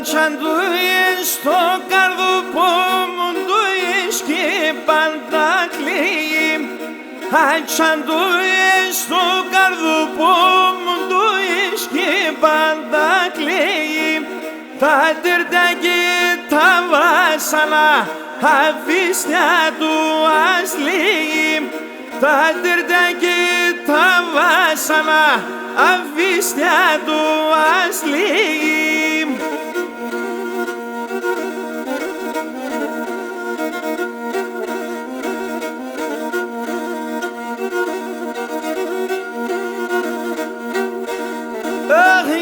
Τσαντούι στο καρδουπό μου του ίσκει πάντα κλείγει. Τσαντούι στο καρδουπό μου του ίσκει πάντα κλείγει. Τα τυρτάκι τα βάσανα αφήσια του ας λύγει. Τα τυρτάκι τα βάσανα αφήσια του ας λύγει.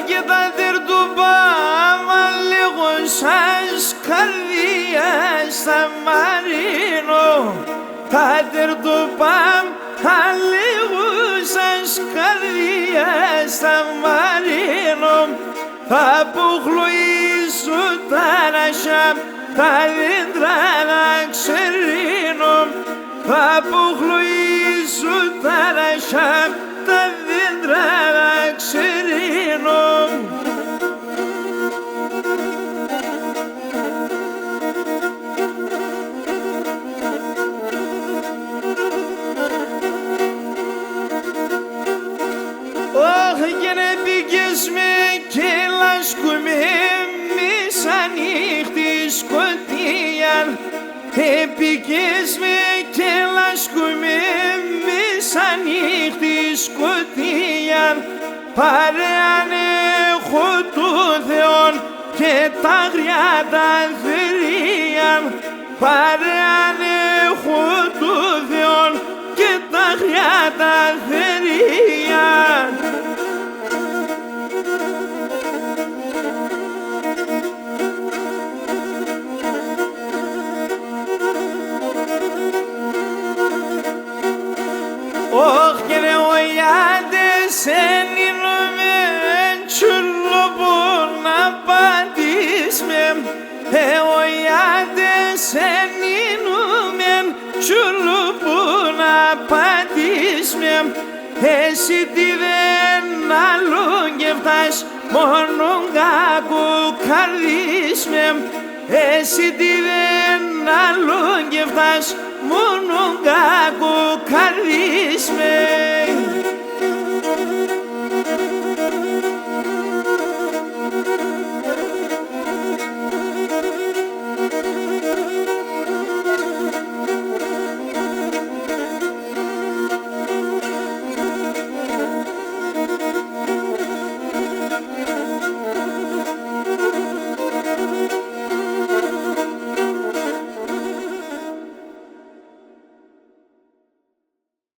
Και τα τυρτουπάμα λίγο σας καρδιά στα μαρίνο. Τα τυρτουπάμα λίγο σας καρδιά στα μαρίνο. Θα πουχλουίσουν τα νασιά, τα δέντρα να ξερίνω. Θα πουχλουίσουν τα νασιά, τα δέντρα να ξερίνω. Και να πήγες με και λάσκουμε μεσανύχτη σκοτία. Πήγες με και λάσκουμε μεσανύχτη σκοτία. Παρέαν έχω του Θεόν και τα αγριά τα θηρία. Παρέαν έχω του Θεόν και τα αγριά τα θηρία. Och, que ne voy a desenirme chulo por na patisme. Voy a desenirme chulo por na patisme. Εσύ τι δεν αλόγευτας μόνον κάκου καρδίσμε. Εσύ τι δεν αλόγευτας μόνον κάκου καρδίσμε.